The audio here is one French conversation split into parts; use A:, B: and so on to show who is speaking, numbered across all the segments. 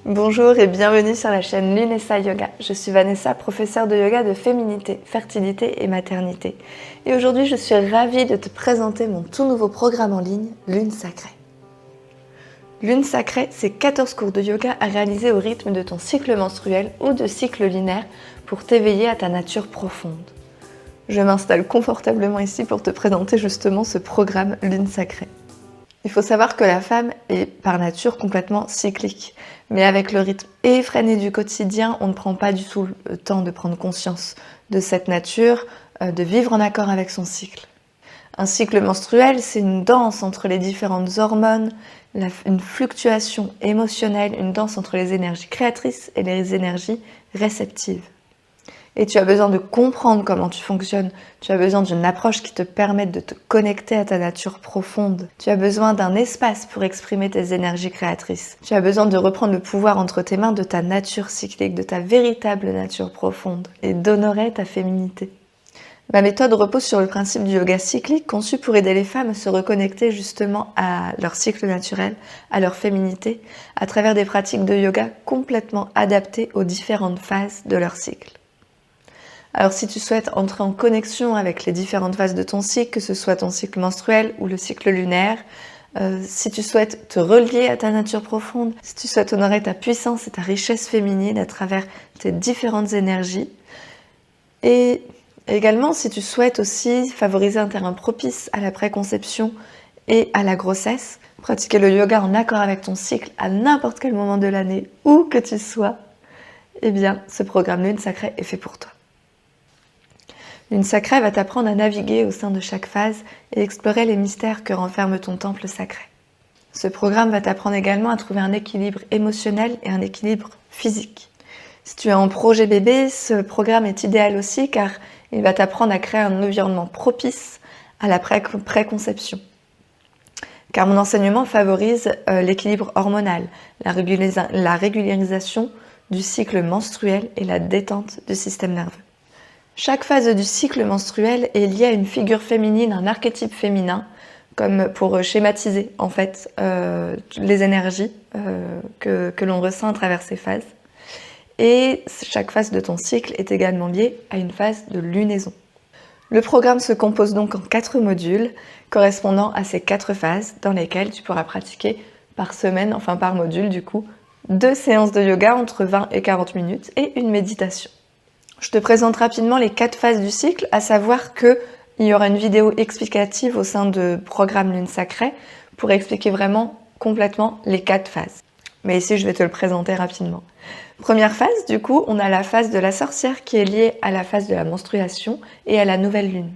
A: Bonjour et bienvenue sur la chaîne Lunessa Yoga. Je suis Vanessa, professeure de yoga de féminité, fertilité et maternité. Et aujourd'hui, je suis ravie de te présenter mon tout nouveau programme en ligne, Lune Sacrée. Lune Sacrée, c'est 14 cours de yoga à réaliser au rythme de ton cycle menstruel ou de cycle lunaire pour t'éveiller à ta nature profonde. Je m'installe confortablement ici pour te présenter justement ce programme Lune Sacrée. Il faut savoir que la femme est par nature complètement cyclique. Mais avec le rythme effréné du quotidien, on ne prend pas du tout le temps de prendre conscience de cette nature, de vivre en accord avec son cycle. Un cycle menstruel, c'est une danse entre les différentes hormones, une fluctuation émotionnelle, une danse entre les énergies créatrices et les énergies réceptives. Et tu as besoin de comprendre comment tu fonctionnes. Tu as besoin d'une approche qui te permette de te connecter à ta nature profonde. Tu as besoin d'un espace pour exprimer tes énergies créatrices. Tu as besoin de reprendre le pouvoir entre tes mains de ta nature cyclique, de ta véritable nature profonde et d'honorer ta féminité. Ma méthode repose sur le principe du yoga cyclique conçu pour aider les femmes à se reconnecter justement à leur cycle naturel, à leur féminité, à travers des pratiques de yoga complètement adaptées aux différentes phases de leur cycle. Alors si tu souhaites entrer en connexion avec les différentes phases de ton cycle, que ce soit ton cycle menstruel ou le cycle lunaire, si tu souhaites te relier à ta nature profonde, si tu souhaites honorer ta puissance et ta richesse féminine à travers tes différentes énergies, et également si tu souhaites aussi favoriser un terrain propice à la préconception et à la grossesse, pratiquer le yoga en accord avec ton cycle à n'importe quel moment de l'année, où que tu sois, eh bien ce programme Lune Sacrée est fait pour toi. Lune Sacrée va t'apprendre à naviguer au sein de chaque phase et explorer les mystères que renferme ton temple sacré. Ce programme va t'apprendre également à trouver un équilibre émotionnel et un équilibre physique. Si tu es en projet bébé, ce programme est idéal aussi car il va t'apprendre à créer un environnement propice à la préconception. Car mon enseignement favorise l'équilibre hormonal, la régularisation du cycle menstruel et la détente du système nerveux. Chaque phase du cycle menstruel est liée à une figure féminine, un archétype féminin, comme pour schématiser en fait les énergies que l'on ressent à travers ces phases. Et chaque phase de ton cycle est également liée à une phase de lunaison. Le programme se compose donc en 4 modules correspondant à ces 4 phases dans lesquelles tu pourras pratiquer par semaine, enfin par module du coup, 2 séances de yoga entre 20 et 40 minutes et une méditation. Je te présente rapidement les 4 phases du cycle, à savoir qu'il y aura une vidéo explicative au sein de programme Lune Sacrée pour expliquer vraiment complètement les 4 phases. Mais ici, je vais te le présenter rapidement. Première phase, du coup, on a la phase de la sorcière qui est liée à la phase de la menstruation et à la nouvelle lune.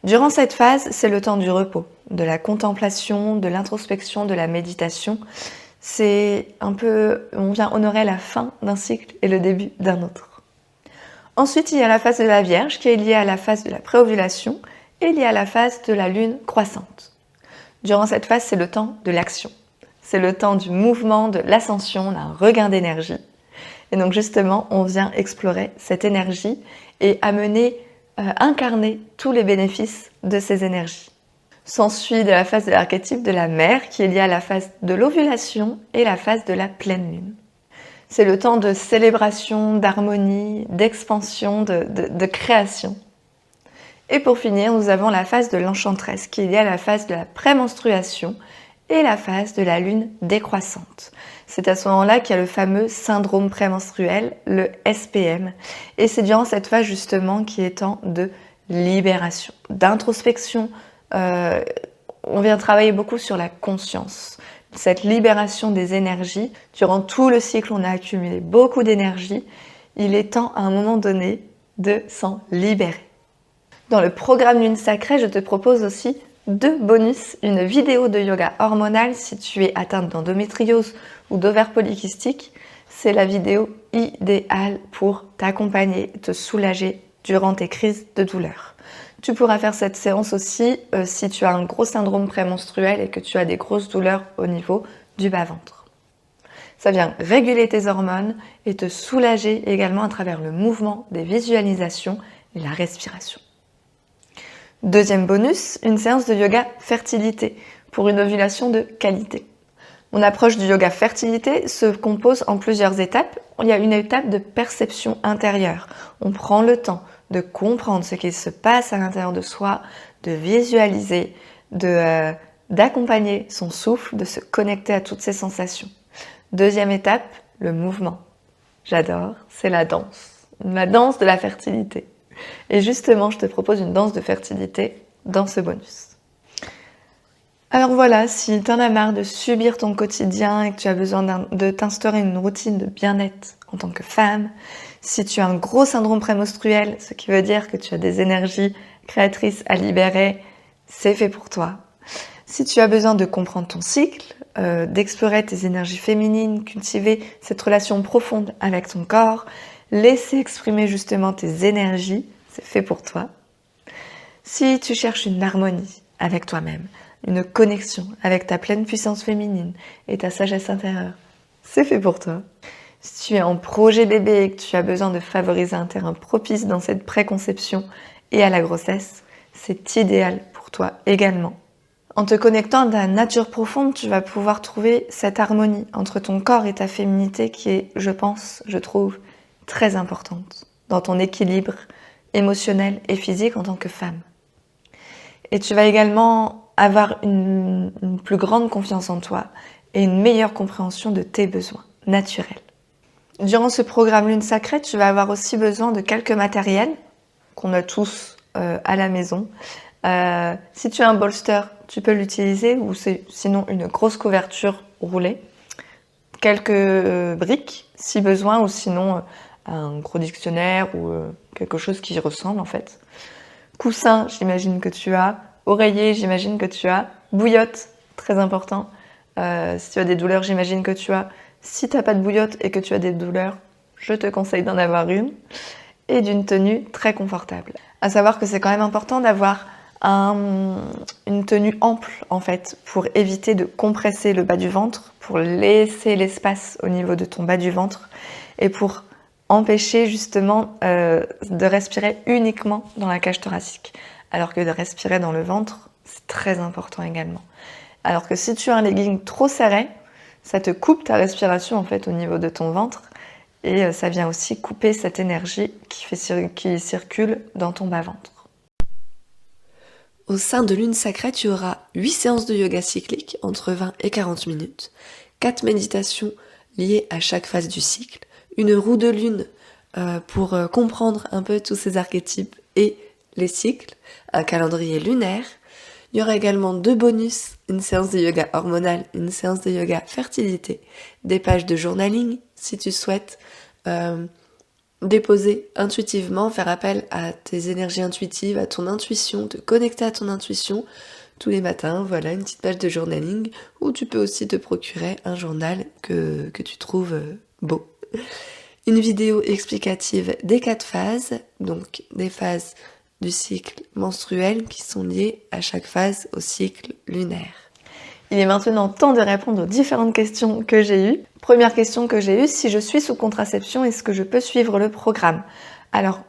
A: Durant cette phase, c'est le temps du repos, de la contemplation, de l'introspection, de la méditation. C'est un peu, on vient honorer la fin d'un cycle et le début d'un autre. Ensuite, il y a la phase de la Vierge qui est liée à la phase de la préovulation et liée à la phase de la lune croissante. Durant cette phase, c'est le temps de l'action. C'est le temps du mouvement, de l'ascension, d'un regain d'énergie. Et donc justement, on vient explorer cette énergie et incarner tous les bénéfices de ces énergies. S'ensuit de la phase de l'archétype de la mère qui est liée à la phase de l'ovulation et la phase de la pleine lune. C'est le temps de célébration, d'harmonie, d'expansion, de création. Et pour finir, nous avons la phase de l'enchanteresse qui est liée à la phase de la prémenstruation et la phase de la lune décroissante. C'est à ce moment-là qu'il y a le fameux syndrome prémenstruel, le SPM. Et c'est durant cette phase justement qui est temps de libération, d'introspection. On vient travailler beaucoup sur la conscience. Cette libération des énergies. Durant tout le cycle, on a accumulé beaucoup d'énergie. Il est temps, à un moment donné, de s'en libérer. Dans le programme Lune Sacrée, je te propose aussi 2 bonus. Une vidéo de yoga hormonal si tu es atteinte d'endométriose ou d'ovaires polykystiques. C'est la vidéo idéale pour t'accompagner, te soulager durant tes crises de douleur. Tu pourras faire cette séance aussi si tu as un gros syndrome prémenstruel et que tu as des grosses douleurs au niveau du bas-ventre. Ça vient réguler tes hormones et te soulager également à travers le mouvement, des visualisations et la respiration. Deuxième bonus, une séance de yoga fertilité pour une ovulation de qualité. Mon approche du yoga fertilité se compose en plusieurs étapes. Il y a une étape de perception intérieure. On prend le temps de comprendre ce qui se passe à l'intérieur de soi, de visualiser, d'accompagner son souffle, de se connecter à toutes ces sensations. Deuxième étape, le mouvement. J'adore, c'est la danse de la fertilité. Et justement, je te propose une danse de fertilité dans ce bonus. Alors voilà, si tu en as marre de subir ton quotidien et que tu as besoin de t'instaurer une routine de bien-être en tant que femme, si tu as un gros syndrome prémenstruel, ce qui veut dire que tu as des énergies créatrices à libérer, c'est fait pour toi. Si tu as besoin de comprendre ton cycle, d'explorer tes énergies féminines, cultiver cette relation profonde avec ton corps, laisser exprimer justement tes énergies, c'est fait pour toi. Si tu cherches une harmonie avec toi-même, une connexion avec ta pleine puissance féminine et ta sagesse intérieure, c'est fait pour toi. Si tu es en projet bébé et que tu as besoin de favoriser un terrain propice dans cette préconception et à la grossesse, c'est idéal pour toi également. En te connectant à ta nature profonde, tu vas pouvoir trouver cette harmonie entre ton corps et ta féminité qui est, je trouve, très importante dans ton équilibre émotionnel et physique en tant que femme. Et tu vas également avoir une plus grande confiance en toi et une meilleure compréhension de tes besoins naturels. Durant ce programme Lune Sacrée, tu vas avoir aussi besoin de quelques matériels qu'on a tous à la maison. Si tu as un bolster, tu peux l'utiliser ou sinon une grosse couverture roulée. Quelques briques si besoin ou sinon un gros dictionnaire ou quelque chose qui y ressemble en fait. Coussin, j'imagine que tu as. Oreiller, j'imagine que tu as. Bouillotte, très important. Si tu as des douleurs, j'imagine que tu as. Si tu n'as pas de bouillotte et que tu as des douleurs, je te conseille d'en avoir une. Et d'une tenue très confortable. À savoir que c'est quand même important d'avoir une tenue ample en fait pour éviter de compresser le bas du ventre, pour laisser l'espace au niveau de ton bas du ventre et pour empêcher justement de respirer uniquement dans la cage thoracique, alors que de respirer dans le ventre, c'est très important également. Alors que si tu as un legging trop serré, ça te coupe ta respiration en fait au niveau de ton ventre et ça vient aussi couper cette énergie qui circule dans ton bas-ventre. Au sein de Lune Sacrée, tu auras 8 séances de yoga cyclique entre 20 et 40 minutes, 4 méditations liées à chaque phase du cycle, une roue de lune pour comprendre un peu tous ces archétypes et les cycles, un calendrier lunaire. Il y aura également 2 bonus, une séance de yoga hormonal, une séance de yoga fertilité, des pages de journaling si tu souhaites déposer intuitivement, faire appel à tes énergies intuitives, à ton intuition, te connecter à ton intuition tous les matins. Voilà une petite page de journaling où tu peux aussi te procurer un journal que tu trouves beau. Une vidéo explicative des 4 phases, donc des phases du cycle menstruel qui sont liées à chaque phase au cycle lunaire. Il est maintenant temps de répondre aux différentes questions que j'ai eues. Première question que j'ai eue, si je suis sous contraception, est-ce que je peux suivre le programme? Alors,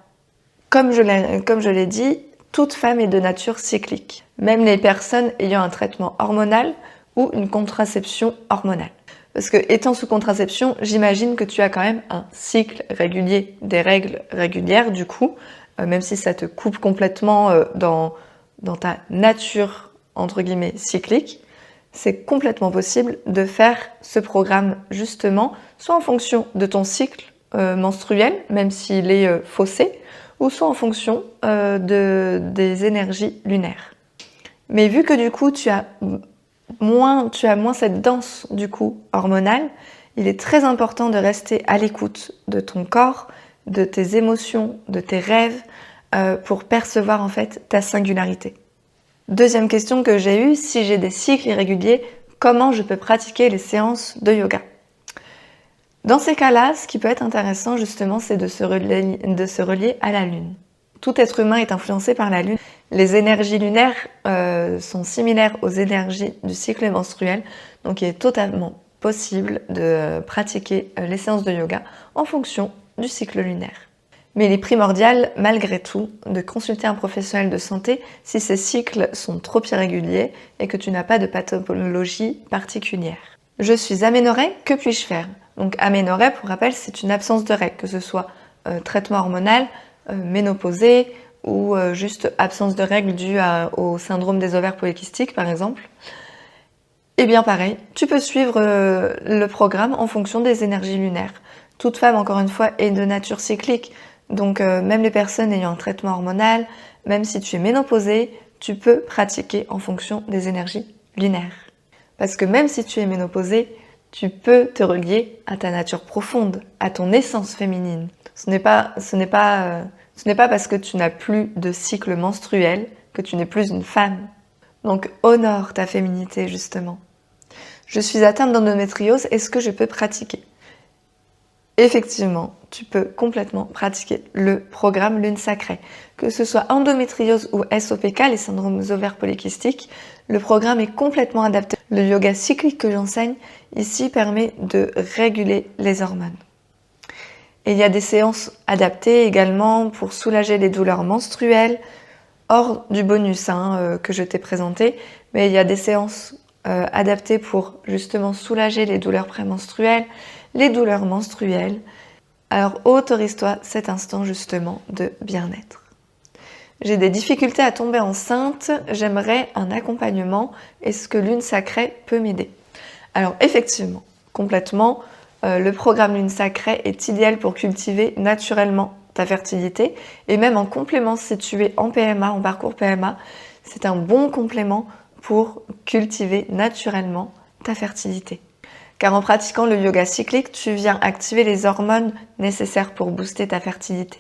A: comme je l'ai dit, toute femme est de nature cyclique, même les personnes ayant un traitement hormonal ou une contraception hormonale. Parce que étant sous contraception, j'imagine que tu as quand même un cycle régulier, des règles régulières du coup, même si ça te coupe complètement dans ta nature, entre guillemets, cyclique. C'est complètement possible de faire ce programme justement, soit en fonction de ton cycle menstruel, même s'il est faussé, ou soit en fonction des énergies lunaires. Mais vu que du coup tu as moins cette danse du coup hormonale, il est très important de rester à l'écoute de ton corps, de tes émotions, de tes rêves, pour percevoir en fait ta singularité. Deuxième question que j'ai eue, si j'ai des cycles irréguliers, comment je peux pratiquer les séances de yoga? Dans ces cas-là, ce qui peut être intéressant justement, c'est de se relier à la Lune. Tout être humain est influencé par la Lune. Les énergies lunaires sont similaires aux énergies du cycle menstruel, donc il est totalement possible de pratiquer les séances de yoga en fonction du cycle lunaire. Mais il est primordial, malgré tout, de consulter un professionnel de santé si ces cycles sont trop irréguliers et que tu n'as pas de pathologie particulière. Je suis aménorrhée, que puis-je faire? Donc aménorrhée, pour rappel, c'est une absence de règles, que ce soit traitement hormonal, ménopausée ou juste absence de règles due au syndrome des ovaires polykystiques par exemple. Et bien pareil, tu peux suivre le programme en fonction des énergies lunaires. Toute femme, encore une fois, est de nature cyclique, donc même les personnes ayant un traitement hormonal, même si tu es ménopausée, tu peux pratiquer en fonction des énergies lunaires. Parce que même si tu es ménopausée, tu peux te relier à ta nature profonde, à ton essence féminine. Ce n'est pas parce que tu n'as plus de cycle menstruel que tu n'es plus une femme. Donc honore ta féminité justement. Je suis atteinte d'endométriose, est-ce que je peux pratiquer? Effectivement, tu peux complètement pratiquer le programme Lune Sacrée. Que ce soit endométriose ou SOPK, les syndromes ovaires polykystiques, le programme est complètement adapté. Le yoga cyclique que j'enseigne ici permet de réguler les hormones. Et il y a des séances adaptées également pour soulager les douleurs menstruelles, hors du bonus que je t'ai présenté, mais il y a des séances adaptées pour justement soulager les douleurs prémenstruelles, les douleurs menstruelles. Alors autorise-toi cet instant justement de bien-être. J'ai des difficultés à tomber enceinte, j'aimerais un accompagnement, est-ce que Lune Sacrée peut m'aider? Alors effectivement, complètement, le programme Lune Sacrée est idéal pour cultiver naturellement ta fertilité et même en complément si tu es en PMA, en parcours PMA, c'est un bon complément pour cultiver naturellement ta fertilité. Car en pratiquant le yoga cyclique, tu viens activer les hormones nécessaires pour booster ta fertilité.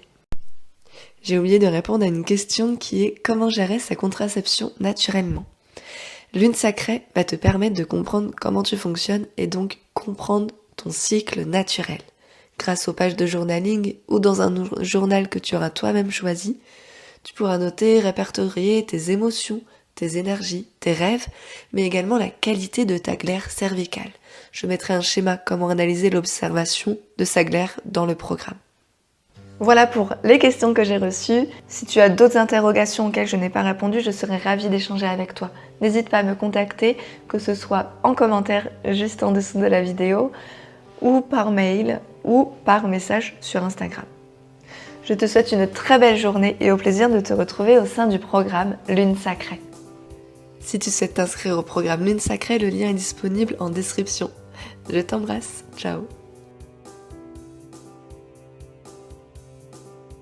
A: J'ai oublié de répondre à une question qui est comment gérer sa contraception naturellement. Lune Sacrée va te permettre de comprendre comment tu fonctionnes et donc comprendre ton cycle naturel. Grâce aux pages de journaling ou dans un journal que tu auras toi-même choisi, tu pourras noter, répertorier tes émotions, tes énergies, tes rêves, mais également la qualité de ta glaire cervicale. Je mettrai un schéma comment analyser l'observation de sa glaire dans le programme. Voilà pour les questions que j'ai reçues. Si tu as d'autres interrogations auxquelles je n'ai pas répondu, je serai ravie d'échanger avec toi. N'hésite pas à me contacter, que ce soit en commentaire juste en dessous de la vidéo, ou par mail, ou par message sur Instagram. Je te souhaite une très belle journée et au plaisir de te retrouver au sein du programme Lune Sacrée. Si tu souhaites t'inscrire au programme Lune Sacrée, le lien est disponible en description. Je t'embrasse, ciao.